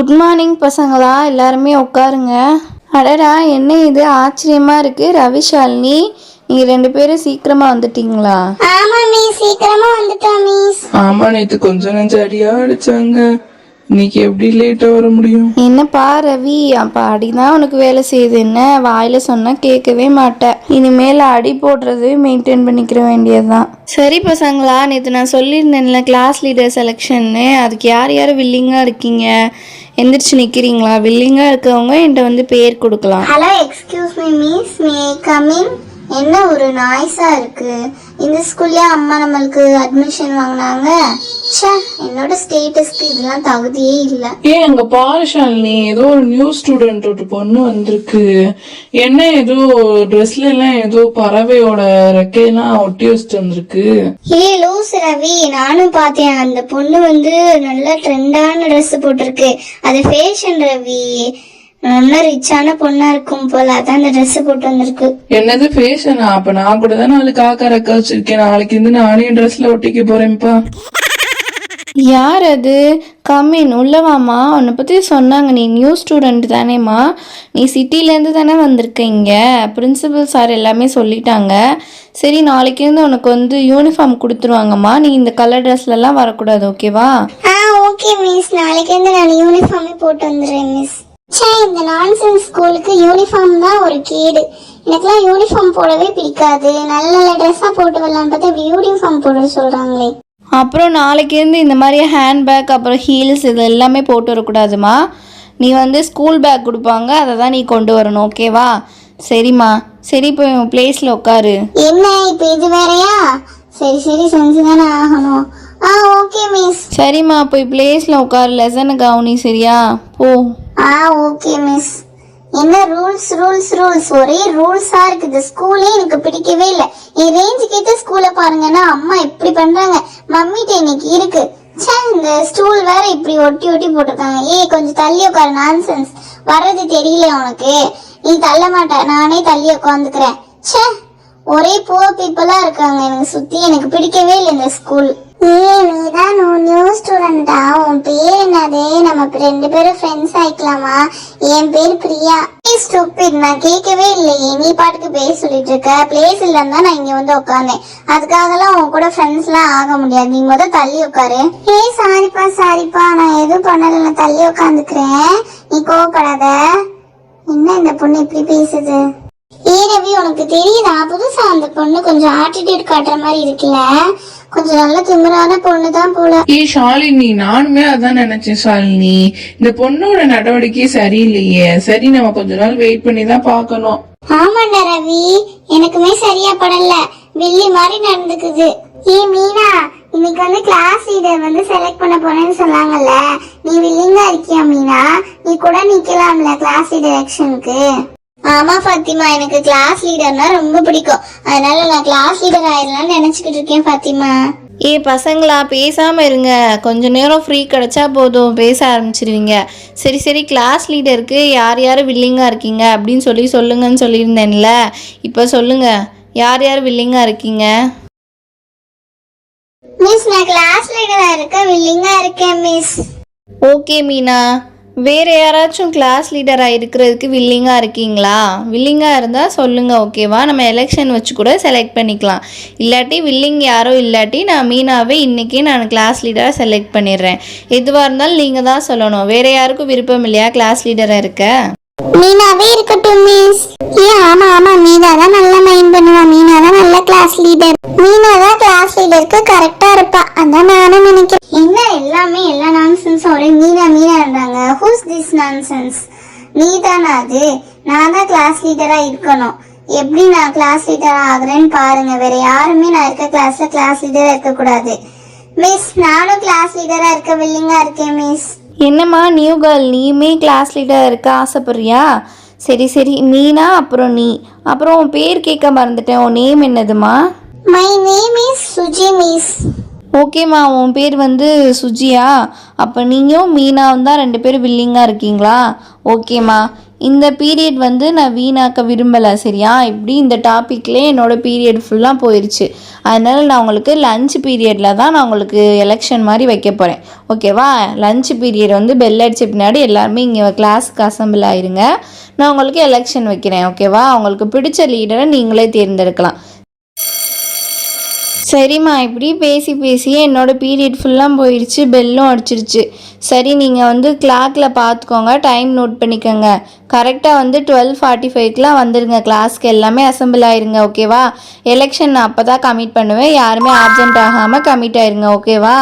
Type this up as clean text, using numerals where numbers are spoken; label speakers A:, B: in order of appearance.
A: Good morning பசங்களா, எல்லாருமே உட்காருங்க. அடடா, என்ன இது ஆச்சரியமா இருக்கு. ரவி, ஷாலினி, நீங்க 2 பேரும் சீக்கிரமா வந்துட்டீங்களா?
B: ஆமா மிஸ், சீக்கிரமா வந்துட்டோம் மிஸ்.
C: ஆமா, நேத்து கொஞ்சம் நெஞ்சம் அடியா அடிச்சாங்க. இன்னைக்கு எப்படி லேட்டா வர முடியும்?
A: என்னப்பா ரவி, அப்ப அடிதான் உனக்கு வேலை செய்யுது. என்ன வாயில சொன்னா கேட்கவே மாட்டேன். இனிமேல் அடி போடுறது மெயின்டைன் பண்ணிக்கிற வேண்டியதுதான். சரி பசங்களா, நேற்று நான் சொல்லியிருந்தேன்ல கிளாஸ் லீடர் செலெக்ஷன்னு, அதுக்கு யார் யார் வில்லிங்காக இருக்கீங்க? எந்திரிச்சு நிற்கிறீங்களா? வில்லிங்காக இருக்கவங்க என்கிட்ட வந்து பேர் கொடுக்கலாம்.
B: Hello, excuse me miss, may come in? என்ன ஒரு நாய்ஸா இருக்கு? இந்த ஸ்கூல்ல அம்மா நம்மளுக்கு அட்மிஷன் வாங்கினாங்க. என்னோட ஸ்டேட்டஸ்க்கு இதெல்லாம் தகுதியே இல்ல.
C: ஏன் அங்க பாரஷாலினி, ஏதோ ஒரு நியூ ஸ்டூடெண்ட் பொண்ணு வந்திருக்கு. என்ன ஏதோ ட்ரெஸ்ல எல்லாம் ஏதோ பறவையோட ரெக்கையெல்லாம் ஒட்டி வச்சுட்டு வந்திருக்கு.
B: ஏ லூஸ் ரவி, நானும் பார்த்தேன். அந்த பொண்ணு வந்து நல்ல ட்ரெண்டான ட்ரெஸ் போட்டிருக்கு. அது ஃபேஷன் ரவி. நல்ல ரிச்சான பொண்ணா இருக்கும் போல, அதான் அந்த ட்ரெஸ் போட்டு வந்திருக்கு.
C: என்னது ஃபேஷனா? அப்ப நான் கூட தான் 4 காக்கா ரெக்க வச்சிருக்கேன். நாளைக்கு இருந்து நானே ட்ரெஸ்ல ஒட்டிக்க போறேன்ப்பா.
A: யார் அது? கம்மின் உள்ளவாமா. உன்னை பற்றி சொன்னாங்க, நீ நியூ ஸ்டூடெண்ட் தானேம்மா? நீ சிட்டிலேருந்து தானே வந்திருக்க இங்கே? பிரின்சிபல் சார் எல்லாமே சொல்லிட்டாங்க. சரி, நாளைக்கு உனக்கு வந்து யூனிஃபார்ம் கொடுத்துருவாங்கம்மா. நீ இந்த கலர் ட்ரெஸ்லலாம் வரக்கூடாது, ஓகேவா?
B: ஓகே மிஸ், நாளைக்கு நான் யூனிஃபார்மே போட்டு வந்துடுறேன் மிஸ். இந்த நான்சென்ஸ் ஸ்கூலுக்கு யூனிஃபார்ம் தான் ஒரு கேடு. எனக்குலாம் யூனிஃபார்ம் போடவே பிடிக்காது. நல்ல நல்ல ட்ரெஸ்ஸாக போட்டு வரலான்னு பார்த்தா இப்படி யூனிஃபார்ம் போட சொல்கிறாங்களே.
A: அப்புறம் நாளைக்கு இந்த மாதிரி ஹேண்ட்பேக், அப்புறம் ஹீல்ஸ், இது எல்லாமே போட்டு வரக்கூடாதுமா. நீ வந்து ஸ்கூல் பேக் கொடுப்பாங்க, அதை தான் நீ கொண்டு வரணும், ஓகேவா? சரிம்மா, சரி, இப்போ பிளேஸில் உட்காரு.
B: என்ன இப்போ இது வேறையா? சரி சரி, செஞ்சுதானே ஆகணும். Okay miss.
A: சரிம்மா, போய் பிளேஸில் உட்காரு. லெசனை கவனி, சரியா? போ.
B: Okay miss. என்ன ரூல்ஸ் ரூல்ஸ் ரூல்ஸ், ஒரே ரூல்ஸா இருக்கு. இந்த ஸ்கூலே எனக்கு பிடிக்கவே இல்லை. என் ரேஞ்சுக்கு ஏற்ற ஸ்கூலை பாருங்கன்னா அம்மா இப்படி பண்றாங்க. மம்மிட்ட இன்னைக்கு இருக்கு. இந்த ஸ்டூல் வேற இப்படி ஒட்டி ஒட்டி போட்டிருக்காங்க. கொஞ்சம் தள்ளி உட்காரு. நான்சென்ஸ். வர்றது தெரியல உனக்கு? நீ தள்ள மாட்ட, நானே தள்ளி உட்காந்துக்கிறேன். ஒரே புவர் பீப்புளா இருக்காங்க எனக்கு சுத்தி. எனக்கு பிடிக்கவே இல்லை இந்த ஸ்கூல். நீதான் நியூ ஸ்டூடெண்டா? உன் பேர் என்னது? நம்ம 2 பேரும் ஃப்ரெண்ட்ஸ் ஆயிக்கலாமா? என் பேர் பிரியா. ஸ்டூபிட், நான் கேட்கவே இல்லையே. நீ பாட்டுக்கு பேர் சொல்லிட்டு இருக்க. பிளேஸ் இல்லைன்னு தான் நான் இங்க வந்து உட்காந்தேன். அதுக்காகலாம் உன் கூட ஃப்ரெண்ட்ஸ் எல்லாம் ஆக முடியாது. நீ முதல் தள்ளி உட்காரு. சாரிப்பா, நான் எதுவும் பண்ணல, நான் தள்ளி உட்காந்துக்கிறேன். நீ கோவப்படாத. என்ன இந்த பொண்ணு இப்படி பேசுது? ரவி, உனக்கு தெரியுதா? புதுசா அந்த பொண்ணு கொஞ்சம் ஆட்டிடியூட் காட்டுற மாதிரி இருக்குல்ல? கொஞ்சம் நல்ல திமிரான பொண்ணு தான் போல.
C: ஷாலினி, நானுமே அதான் நினைச்சேன். ஷாலினி, இந்த பொண்ணோட நடவடிக்கை சரியில்லையே. சரி, நம்ம கொஞ்ச நாள் வெயிட் பண்ணி தான் பாக்கணும்.
B: ஆமாண்டா ரவி, எனக்குமே சரியா படல. வெள்ளி மாதிரி நடந்துக்குது. மீனா, இன்னைக்கு வந்து கிளாஸ் லீடர் வந்து செலக்ட் பண்ண போறேன்னு சொன்னாங்கல்ல, நீ வில்லிங்கா இருக்கியா மீனா? நீ கூட நிக்கலாம்ல கிளாஸ் லீடர் எலெக்ஷனுக்கு? ஆமா பாத்திமா, எனக்கு கிளாஸ் லீடர்னா ரொம்ப பிடிக்கும். அதனால நான் கிளாஸ் லீடர் ஆயிடலாம்னு நினைச்சுக்கிட்டு இருக்கேன் பாத்திமா.
A: பசங்களா, பேசாமல் இருங்க. கொஞ்ச நேரம் ஃப்ரீ கிடைச்சா போதும், பேச ஆரம்பிச்சிருவீங்க. சரி, கிளாஸ் லீடருக்கு யார் யார் வில்லிங்காக இருக்கீங்க அப்படின்னு சொல்லுங்கன்னு சொல்லியிருந்தேன்ல. இப்போ சொல்லுங்க, யார் யார் வில்லிங்காக இருக்கீங்க?
B: மிஸ், நான் கிளாஸ் லீடரா இருக்க வில்லிங்கா இருக்கேன் மிஸ்.
A: ஓகே மீனா, வேறு யாராச்சும் கிளாஸ் லீடராக இருக்கிறதுக்கு வில்லிங்காக இருக்கீங்களா? வில்லிங்காக இருந்தால் சொல்லுங்கள், ஓகேவா? நம்ம எலெக்ஷன் வச்சு கூட செலக்ட் பண்ணிக்கலாம். இல்லாட்டி வில்லிங் யாரோ இல்லாட்டி நான் மீனாவே இன்றைக்கே நான் கிளாஸ் லீடராக செலக்ட் பண்ணிடுறேன். எதுவாக இருந்தாலும் நீங்கள் தான் சொல்லணும். வேறு யாருக்கும் விருப்பம் இல்லையா கிளாஸ் லீடராக இருக்க?
B: மீனாவே இருக்கட்டும் மிஸ். ஆமா மீனா தான் நல்லா மைண்ட் பண்ணுவா. மீனா தான் நல்ல கிளாஸ் லீடர். மீனா தான் கிளாஸ் லீடருக்கு கரெக்டா இருப்பா. அதான் நானும் நினைக்கிறேன். என்ன எல்லாமே எல்லா நான்சென்ஸ் ஒரே மீனா இருந்தாங்க. Who's this nonsense? நீ தானா அது? நான் தான் கிளாஸ் லீடரா இருக்கணும். எப்படி நான் கிளாஸ் லீடரா ஆகுறேன்னு பாருங்க. வேற யாருமே நான் இருக்க கிளாஸ்ல கிளாஸ் லீடரா இருக்க கூடாது மிஸ். நானும் கிளாஸ் லீடரா இருக்க வில்லிங்கா இருக்கேன் மிஸ்.
A: என்னம்மா நியூ கேர்ள், நீயுமே கிளாஸ் லீடர் இருக்க ஆசைப்படுறியா? சரி, மீனா, அப்புறம் நீ. அப்புறம் உன் பேர் கேட்க மறந்துட்டேன். உன் நேம் என்னதுமா?
B: My name is Suji miss.
A: ஓகேம்மா, உன் பேர் வந்து சுஜியா? அப்போ நீயும் மீனாவும் தான் 2 பேரும் வில்லிங்காக இருக்கீங்களா? ஓகேம்மா, இந்த பீரியட் வந்து நான் வீணாக்க விரும்பலை சரியா. இப்படி இந்த டாப்பிக்லேயே என்னோடய பீரியட் ஃபுல்லாக போயிடுச்சு. அதனால் நான் உங்களுக்கு லஞ்ச் பீரியடில் தான் நான் உங்களுக்கு எலெக்ஷன் மாதிரி வைக்க போகிறேன் ஓகேவா. லஞ்ச் பீரியட் வந்து பெல் அடித்த பின்னாடி எல்லாருமே இங்கே கிளாஸுக்கு அசம்பிள் ஆயிருங்க. நான் உங்களுக்கு எலெக்ஷன் வைக்கிறேன் ஓகேவா. உங்களுக்கு பிடிச்ச லீடரை நீங்களே தேர்ந்தெடுக்கலாம். சரிம்மா, இப்படி பேசி பேசியே என்னோடய பீரியட் ஃபுல்லாக போயிடுச்சு, பெல்லும் அடிச்சிருச்சு. சரி, நீங்கள் வந்து கிளாக்கில் பார்த்துக்கோங்க, டைம் நோட் பண்ணிக்கோங்க. கரெக்டாக வந்து 12:45க்குலாம் வந்துடுங்க கிளாஸ்க்கு, எல்லாமே அசம்பிள் ஆயிருங்க ஓகேவா. எலெக்ஷன் நான் அப்போ தான் கமிட் பண்ணுவேன், யாருமே ஆப்சென்ட் ஆகாமல் கமிட் ஆயிருங்க ஓகேவா.